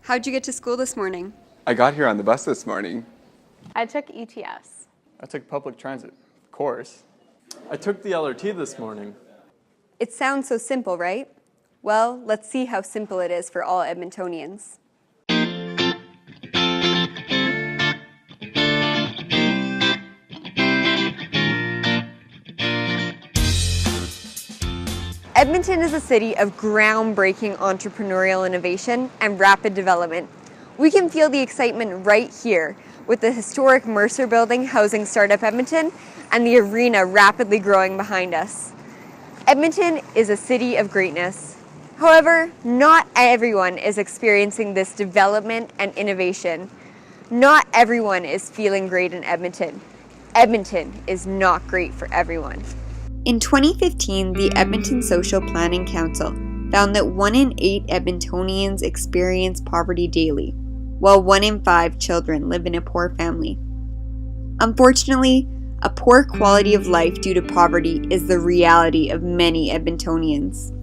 How'd you get to school this morning? I got here on the bus this morning. I took ETS. I took public transit, of course. I took the LRT this morning. It sounds so simple, right? Well, let's see how simple it is for all Edmontonians. Edmonton is a city of groundbreaking entrepreneurial innovation and rapid development. We can feel the excitement right here with the historic Mercer building housing Startup Edmonton and the arena rapidly growing behind us. Edmonton is a city of greatness. However, not everyone is experiencing this development and innovation. Not everyone is feeling great in Edmonton. Edmonton is not great for everyone. In 2015, the Edmonton Social Planning Council found that 1 in 8 Edmontonians experience poverty daily, while 1 in 5 children live in a poor family. Unfortunately, a poor quality of life due to poverty is the reality of many Edmontonians.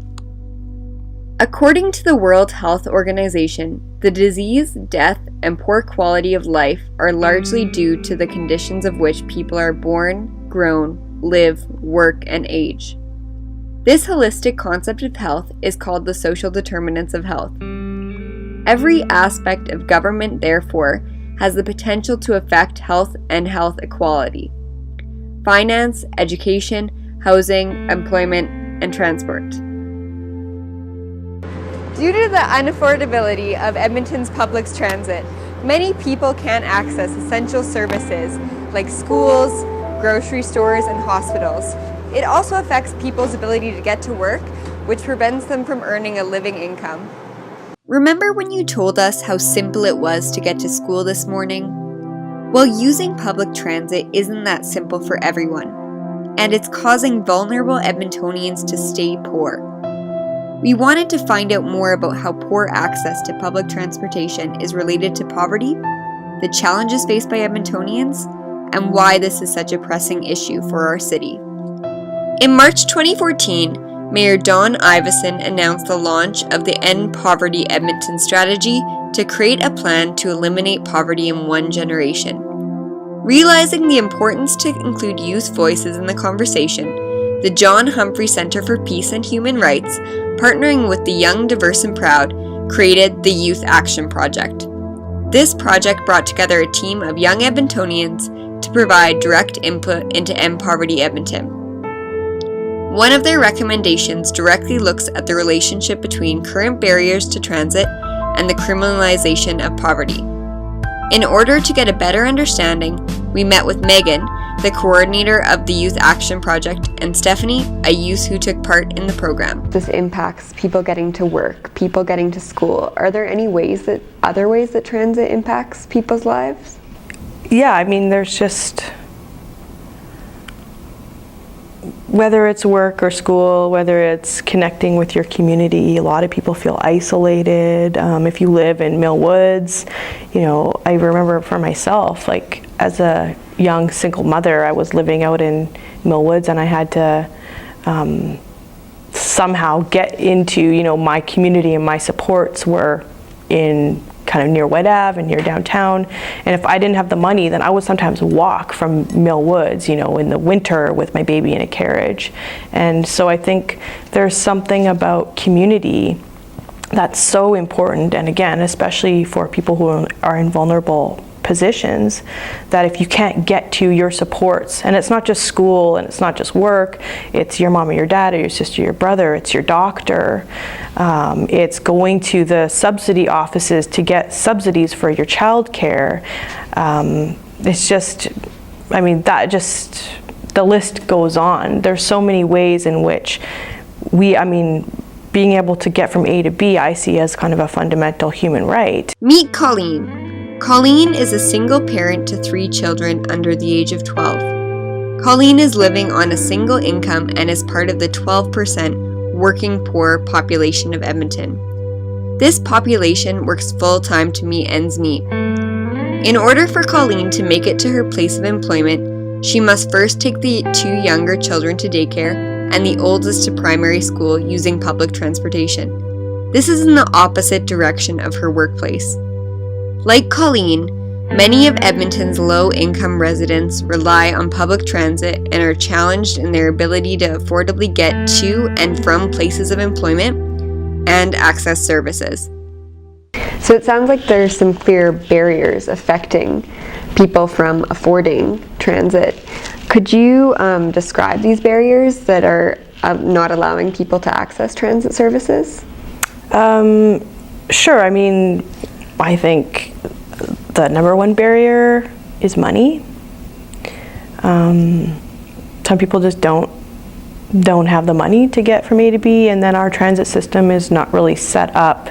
According to the World Health Organization, the disease, death, and poor quality of life are largely due to the conditions of which people are born, grown, live, work, and age. This holistic concept of health is called the social determinants of health. Every aspect of government, therefore, has the potential to affect health and health equality. Finance, education, housing, employment, and transport. Due to the unaffordability of Edmonton's public transit, many people can't access essential services like schools, grocery stores, and hospitals. It also affects people's ability to get to work, which prevents them from earning a living income. Remember when you told us how simple it was to get to school this morning? Well, using public transit isn't that simple for everyone, and it's causing vulnerable Edmontonians to stay poor. We wanted to find out more about how poor access to public transportation is related to poverty, the challenges faced by Edmontonians, and why this is such a pressing issue for our city. In March 2014, Mayor Don Iveson announced the launch of the End Poverty Edmonton strategy to create a plan to eliminate poverty in 1 generation. Realizing the importance to include youth voices in the conversation, the John Humphrey Centre for Peace and Human Rights, partnering with the Young, Diverse and Proud, created the Youth Action Project. This project brought together a team of young Edmontonians to provide direct input into End Poverty Edmonton. One of their recommendations directly looks at the relationship between current barriers to transit and the criminalization of poverty. In order to get a better understanding, we met with Megan, the coordinator of the Youth Action Project, and Stephanie, a youth who took part in the program. This impacts people getting to work, people getting to school. Are there any other ways that transit impacts people's lives? Yeah, I mean, there's just, whether it's work or school, whether it's connecting with your community, a lot of people feel isolated. If you live in Mill Woods, I remember for myself, like as a young single mother, I was living out in Mill Woods and I had to somehow get into, my community, and my supports were in kind of near Wet Ave and near downtown. And if I didn't have the money, then I would sometimes walk from Mill Woods, in the winter with my baby in a carriage. And so I think there's something about community that's so important. And again, especially for people who are in vulnerable positions, that if you can't get to your supports, and it's not just school and it's not just work, it's your mom or your dad or your sister or your brother, it's your doctor, it's going to the subsidy offices to get subsidies for your child care. It's just, the list goes on. There's so many ways in which being able to get from A to B, I see as kind of a fundamental human right. Meet Colleen. Colleen is a single parent to 3 children under the age of 12. Colleen is living on a single income and is part of the 12% working poor population of Edmonton. This population works full-time to meet ends meet. In order for Colleen to make it to her place of employment, she must first take the 2 younger children to daycare and the oldest to primary school using public transportation. This is in the opposite direction of her workplace. Like Colleen, many of Edmonton's low-income residents rely on public transit and are challenged in their ability to affordably get to and from places of employment and access services. So it sounds like there's some clear barriers affecting people from affording transit. Could you describe these barriers that are not allowing people to access transit services? Sure. I mean, I think the number one barrier is money. Some people just don't have the money to get from A to B, and then our transit system is not really set up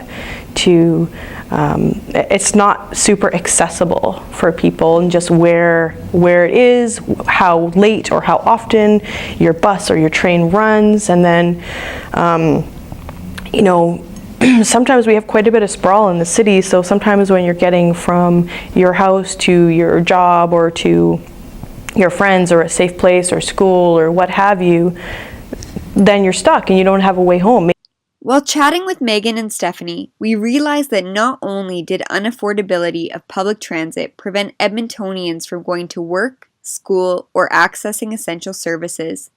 to, it's not super accessible for people, and just where it is, how late or how often your bus or your train runs, and then, sometimes we have quite a bit of sprawl in the city, so sometimes when you're getting from your house to your job or to your friends or a safe place or school or what have you, then you're stuck and you don't have a way home. While chatting with Megan and Stephanie, we realized that not only did unaffordability of public transit prevent Edmontonians from going to work, school, or accessing essential services,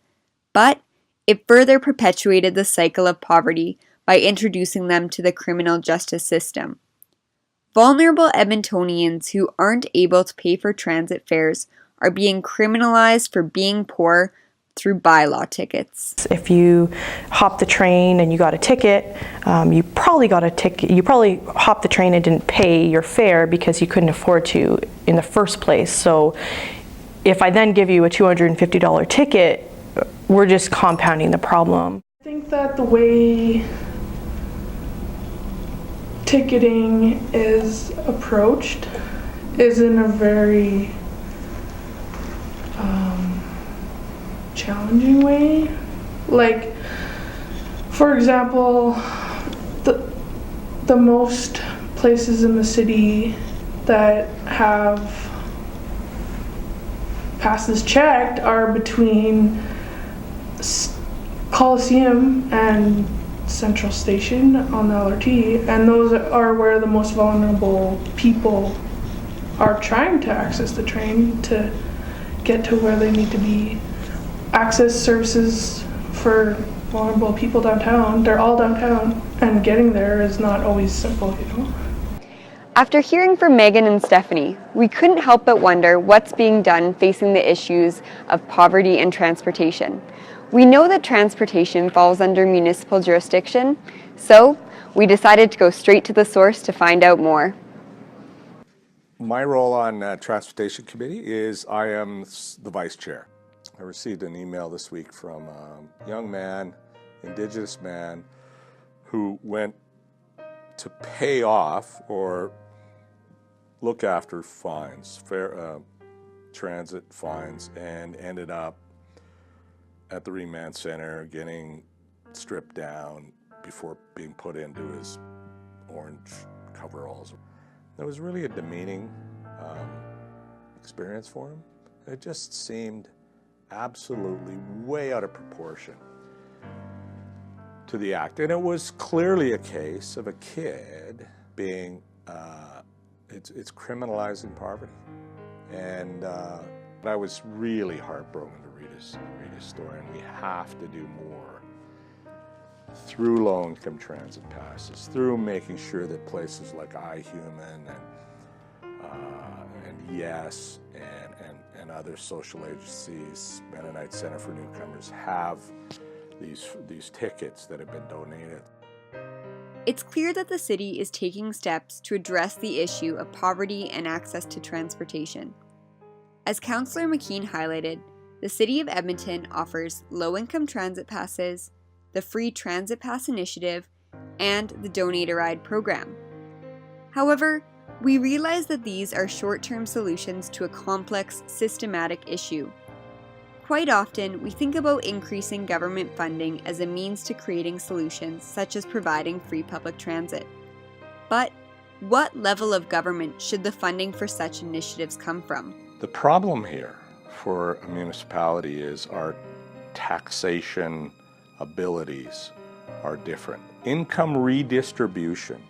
but it further perpetuated the cycle of poverty by introducing them to the criminal justice system. Vulnerable Edmontonians who aren't able to pay for transit fares are being criminalized for being poor through bylaw tickets. If you hop the train and you got a ticket, you probably hopped the train and didn't pay your fare because you couldn't afford to in the first place. So if I then give you a $250 ticket, we're just compounding the problem. I think that the way ticketing is approached is in a very challenging way. Like, for example, the most places in the city that have passes checked are between Coliseum and Central Station on the LRT, and those are where the most vulnerable people are trying to access the train to get to where they need to be. Access services for vulnerable people downtown, they're all downtown, and getting there is not always simple, After hearing from Megan and Stephanie, we couldn't help but wonder what's being done facing the issues of poverty and transportation. We know that transportation falls under municipal jurisdiction, so we decided to go straight to the source to find out more. My role on Transportation Committee is I am the vice chair. I received an email this week from a young man, Indigenous man, who went to pay off or look after fines, transit fines, and ended up at the remand center getting stripped down before being put into his orange coveralls. It was really a demeaning experience for him. It just seemed absolutely way out of proportion to the act. And it was clearly a case of a kid being, it's criminalizing poverty. And I was really heartbroken to read his story, and we have to do more through low-income transit passes, through making sure that places like iHuman and YES and other social agencies, Mennonite Center for Newcomers, have these tickets that have been donated. It's clear that the city is taking steps to address the issue of poverty and access to transportation. As Councillor McKean highlighted, the City of Edmonton offers low-income transit passes, the Free Transit Pass Initiative, and the Donate a Ride program. However, we realize that these are short-term solutions to a complex, systematic issue. Quite often, we think about increasing government funding as a means to creating solutions such as providing free public transit. But what level of government should the funding for such initiatives come from? The problem here for a municipality is our taxation abilities are different. Income redistribution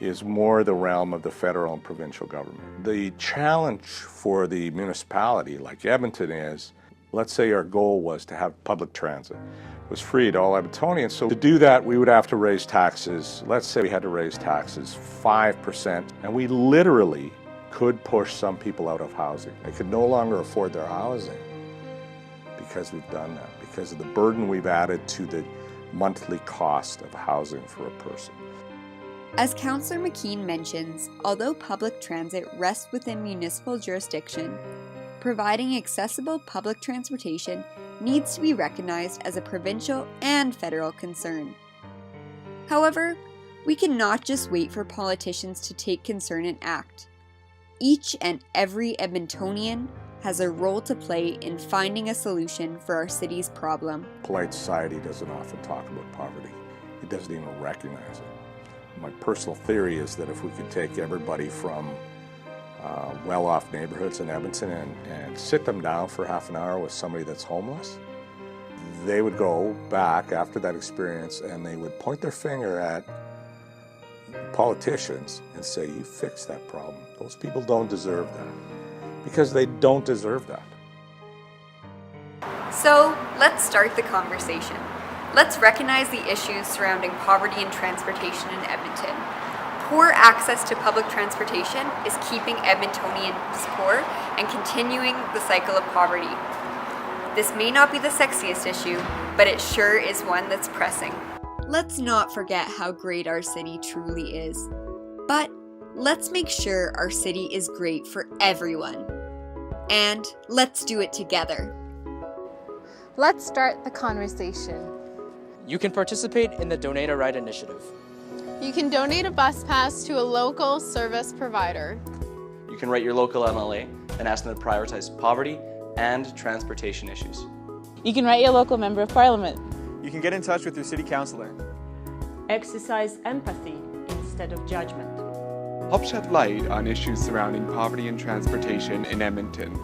is more the realm of the federal and provincial government. The challenge for the municipality like Edmonton is, let's say our goal was to have public transit. It was free to all Edmontonians. So to do that, we would have to raise taxes. Let's say we had to raise taxes 5%, and we literally could push some people out of housing. They could no longer afford their housing because we've done that, because of the burden we've added to the monthly cost of housing for a person. As Councillor McKean mentions, although public transit rests within municipal jurisdiction, providing accessible public transportation needs to be recognized as a provincial and federal concern. However, we cannot just wait for politicians to take concern and act. Each and every Edmontonian has a role to play in finding a solution for our city's problem. Polite society doesn't often talk about poverty. It doesn't even recognize it. My personal theory is that if we could take everybody from well-off neighborhoods in Edmonton and sit them down for half an hour with somebody that's homeless, they would go back after that experience and they would point their finger at politicians and say, you fixed that problem. Those people don't deserve that, because they don't deserve that. So let's start the conversation. Let's recognize the issues surrounding poverty and transportation in Edmonton. Poor access to public transportation is keeping Edmontonians poor and continuing the cycle of poverty. This may not be the sexiest issue, but it sure is one that's pressing. Let's not forget how great our city truly is. But let's make sure our city is great for everyone. And let's do it together. Let's start the conversation. You can participate in the Donate a Ride initiative. You can donate a bus pass to a local service provider. You can write your local MLA and ask them to prioritize poverty and transportation issues. You can write your local member of parliament. You can get in touch with your city councillor. Exercise empathy instead of judgment. Help shed light on issues surrounding poverty and transportation in Edmonton.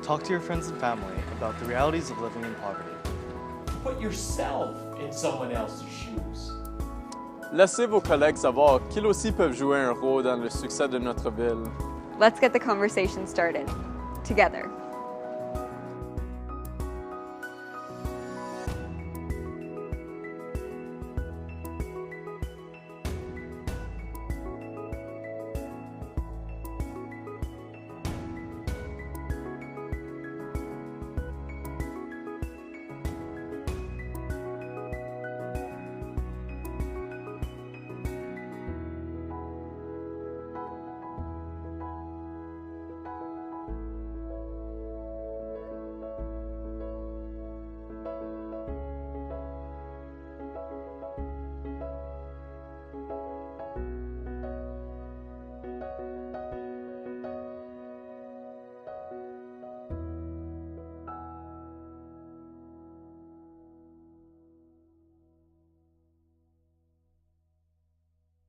Talk to your friends and family about the realities of living in poverty. Put yourself in someone else's shoes. Laissez vos collègues savoir qu'ils aussi peuvent jouer un rôle dans le succès de notre ville. Let's get the conversation started. Together.